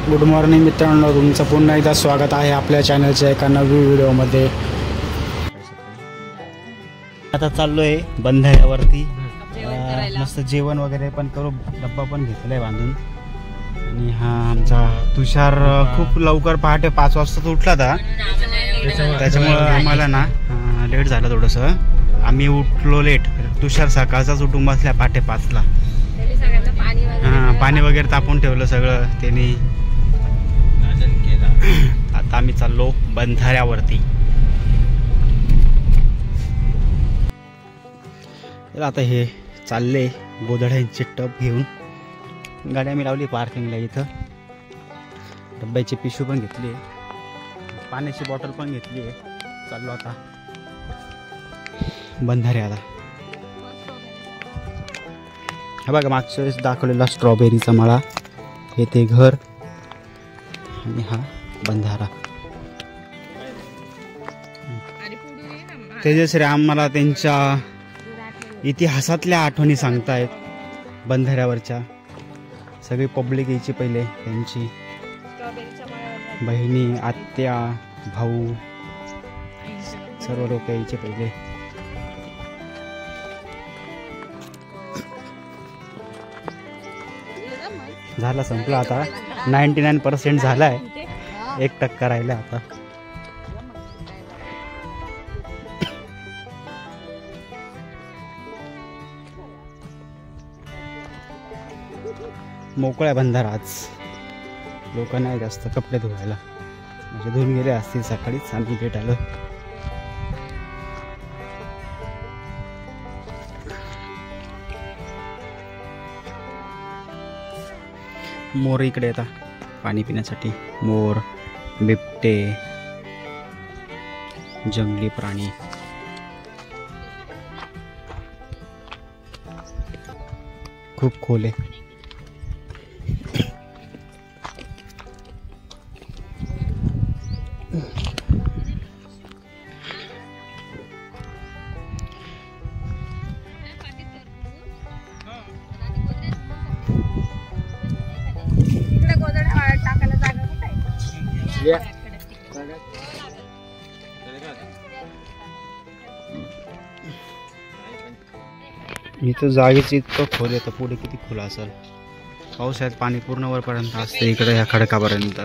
Good morning मित्रांनो, तुमचं पुन्हा एकदा स्वागत आहे आपल्या चॅनलच्या एका नवीन व्हिडिओमध्ये. आता चाललोय बंधाऱ्यावरती. मस्त जेवण वगैरे पण करू, डब्बा पण घेतलाय बांधून. आणि हा आमचा तुषार खूप लवकर पहाटे 5 वाजता उठला होता, त्याच्यामुळं आम्हाला ना लेट झालं थोडंसं. आम्ही उठलो लेट. तुषार सकाळचाच उठून बसल्या पहाटे 5ला. पाणी वगैरे तापून ठेवलं सगळं त्यांनी. आता आम्ही चाललो बंधाऱ्यावरती. आता हे चालले गोधड्यांचे टप घेऊन. गाडी आम्ही लावली पार्किंगला इथं. डब्याची पिशवी पण घेतली, पाण्याची बॉटल पण घेतली आहे. चाललो आता बंधाऱ्याला. हा बघा मागच्या वेळेस दाखवलेला स्ट्रॉबेरीचा मळा, येथे घर आणि हा बंधारा. तेजश्री आम्हाला त्यांच्या इतिहासातल्या आठवणी सांगतायत बंधाऱ्यावरच्या. सगळी पब्लिक यायची पहिले, त्यांची बहिणी, आत्या, भाऊ, सर्व लोक यायचे पहिले. झाला, संपला आता. 99% झालाय, 1% राहिला आता. मोकळा बंधारा आज. लोक नाही जास्त कपडे धुवायला, म्हणजे धुवून गेले असतील सकाळीच. आम्ही लेट आलो. मोर इकडे येतात पाणी पिण्यासाठी. मोर, बिबटे, जंगली प्राणी. खूप खोल आहे. इथं जागेच इतकं खोल आहे, तर पुढे किती खोल असेल. पावसाळ्यात पाणी पूर्ण वरपर्यंत असते इकडे, ह्या खडकापर्यंत.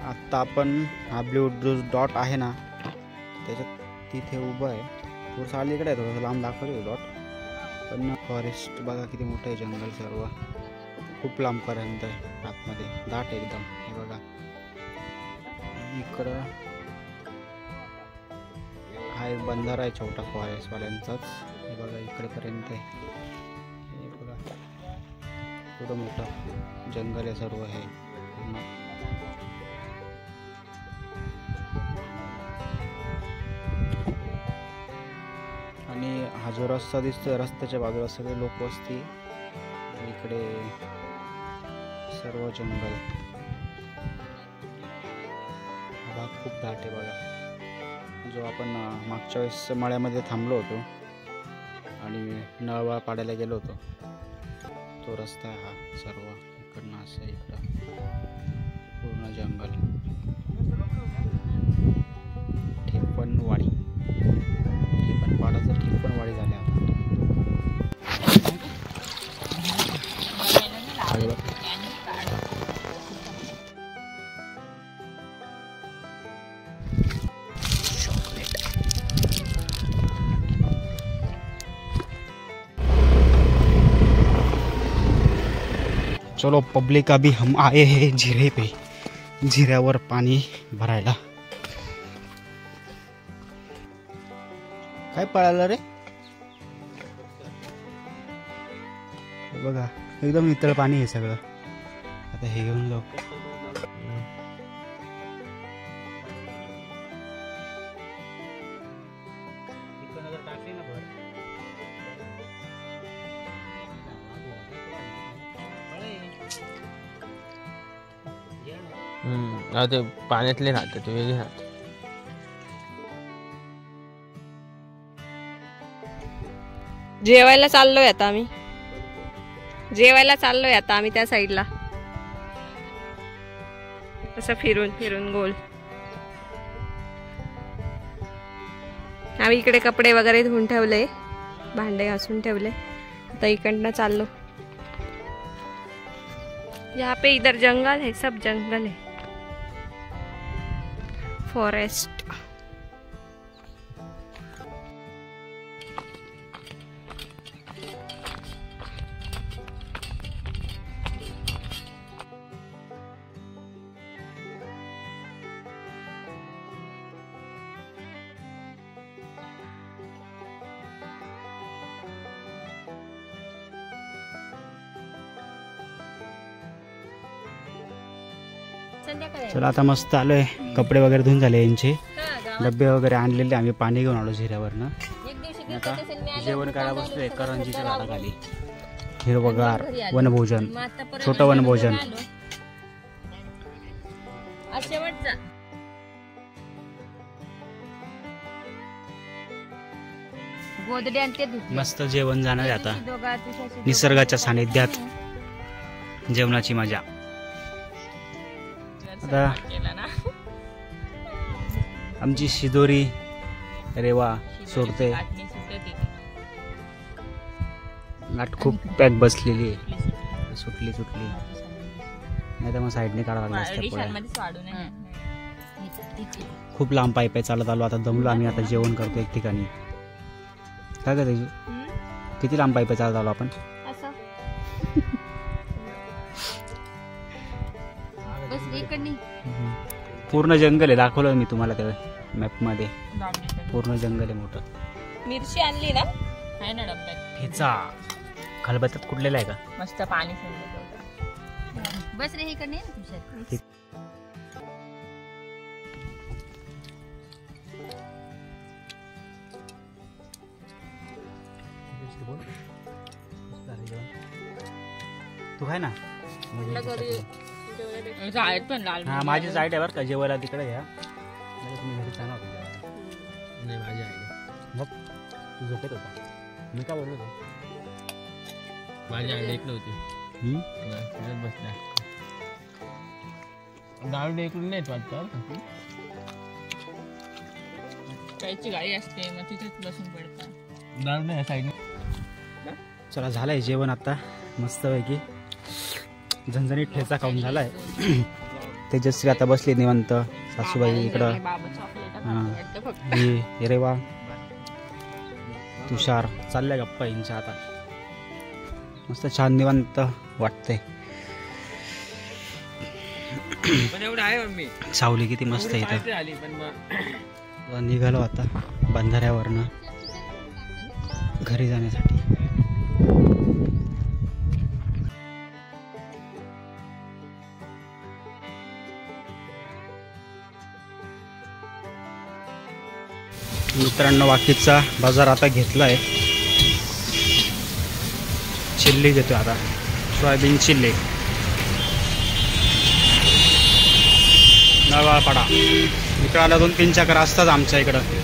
आता आपण हा ब्ल्यू डॉट आहे ना, त्याच्यात तिथे उभं आहे. थोडंसं अलीकडे आहे, थोडंसं लांब दाखवतो डॉट. पण फॉरेस्ट बघा किती मोठं आहे, जंगल सर्व खूप लांबपर्यंत आहे. आतमध्ये दाट एकदम. हे बघा इकडं हा एक बंधारा आहे छोटा फॉरेस्टवाल्यांचाच. हे बघा इकडेपर्यंत आहे. हे बघा थोडं मोठं जंगल आहे सर्व. हे आणि हा जो रस्ता दिसतोय, रस्त्याच्या बाजूला सगळे लोक वस्ती, इकडे सर्व जंगल. हा भाग खूप दाट आहे बघा. जो आपण मागच्या वेळेस मळ्यामध्ये थांबलो होतो आणि नळवा पाडायला गेलो होतो, तो रस्ता आहे हा सर्व. इकडनं असं इकडं पूर्ण जंगल. ठेपणवाडी, ठेपणपाडाचं ठेपणवाडी झाले आता. चलो पब्लिक, अभी हम आए हैं झिरे पे. झिऱ्यावर पाणी भरायला. काय पळालं रे? बघा एकदम नितळ पाणी आहे सगळं. आता हे घेऊन जाऊ. ते पाण्यातले राहतात, वेगळे राहतात. जेवायला चाललोय आता आम्ही त्या साईडला असं फिरून फिरून गोल. आम्ही इकडे कपडे वगैरे धुवून ठेवले, भांडे घासून ठेवले. आता इकडनं चाललो. यहाँ पे इधर जंगल है, सब जंगल है, फॉरेस्ट. चला आता मस्त आलोय. कपडे वगैरे धुवून झाले यांचे, डब्बे वगैरे आणलेले. आम्ही पाणी घेऊन आलो झिऱ्यावरनं. आता जेवण करायला बसलोय करंजीच्या झाडाखाली. हिरवगार वनभोजन, छोटं वनभोजन. मस्त जेवण जाणार आहे आता. निसर्गाच्या सानिध्यात जेवणाची मजा. आता आमची शिदोरी रेवा सोडते. लाट खूप पॅक बसलेली आहे, सुटली नाही तर मग साईडने काढावं लागलं. खूप लांब पाईप आहे, चालत आलो. आता दमलो आम्ही. आता जेवण करतो एक ठिकाणी. काय का तेजू, किती लांब पाईप आहे, चालत आलो आपण. पूर्ण जंगल आहे, दाखवलं मी तुम्हाला त्या मॅप मध्ये. पूर्ण जंगल आहे मोठं. मिरची आणली ना, आहे ना डब्यात. ठेचा खलबत्त्यात कुठलेला आहे का? मस्त पाणी बस रे इकडे. तू आहे ना हा, माझी साईड आहे बरं का जेवायला. तिकडे या, तुम्ही घरी जाणार होता. नाही माझी आयडिया. मग तू झोपेत होता, मी काय बोललो होतो. माझी आयडिया ऐकलं होती. बसल्या गाडी ऐकून नाही वाटतं. काहीची गाडी असते मग तिथेच बसून पडतात. गाडी नाही साईड. चला झालंय जेवण आता मस्तपैकी. झणझणीत ठेचा खाऊन झालाय. तेजस्वी आता बसली निवांत. सासूबाई इकडं. रेवा तुषार चालल्या गप्पा यांच्या. आता मस्त छान निवांत वाटतंय. सावली किती मस्त आहे इथं. निघालो आता बंधाऱ्यावरनं घरी जाण्यासाठी. मित्रांनो वाकीचा बाजार आता घेतलाय. चिल्ली घेतो आता, सोयाबीन चिल्ली. नळवाळपाडा मित्राला 2-3 चक्र असतात आमच्या इकडं.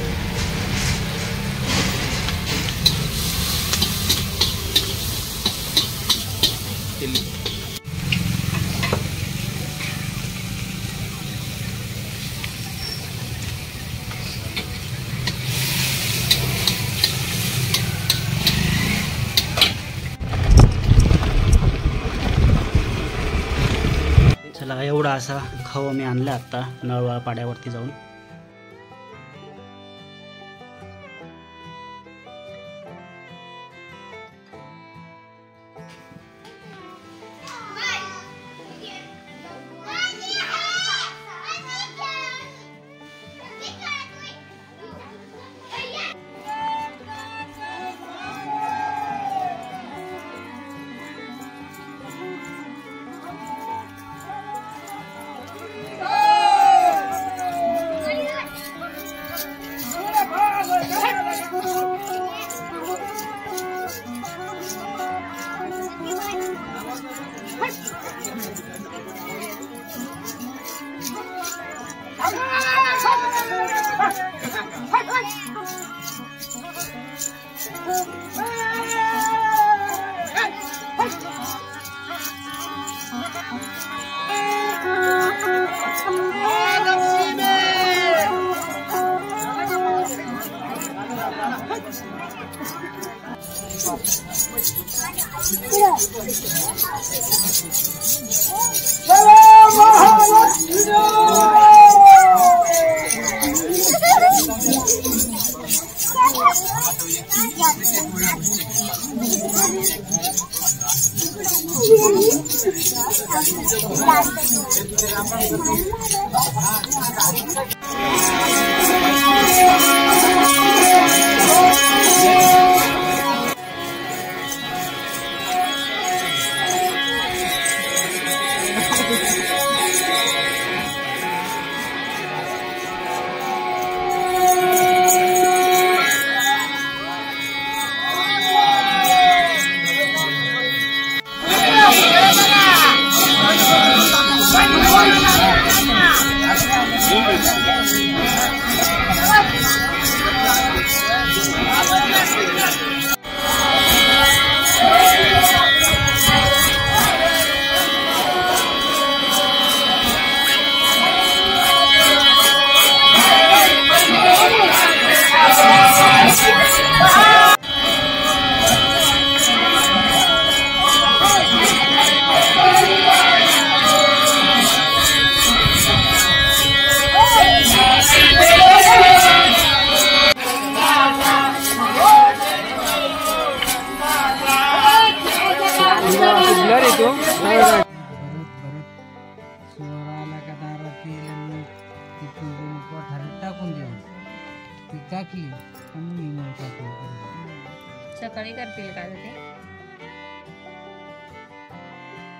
चला एवढा असा खाऊ मी आणला आता नळवाळ पाड्यावरती जाऊन. सकाळी करतील का ते?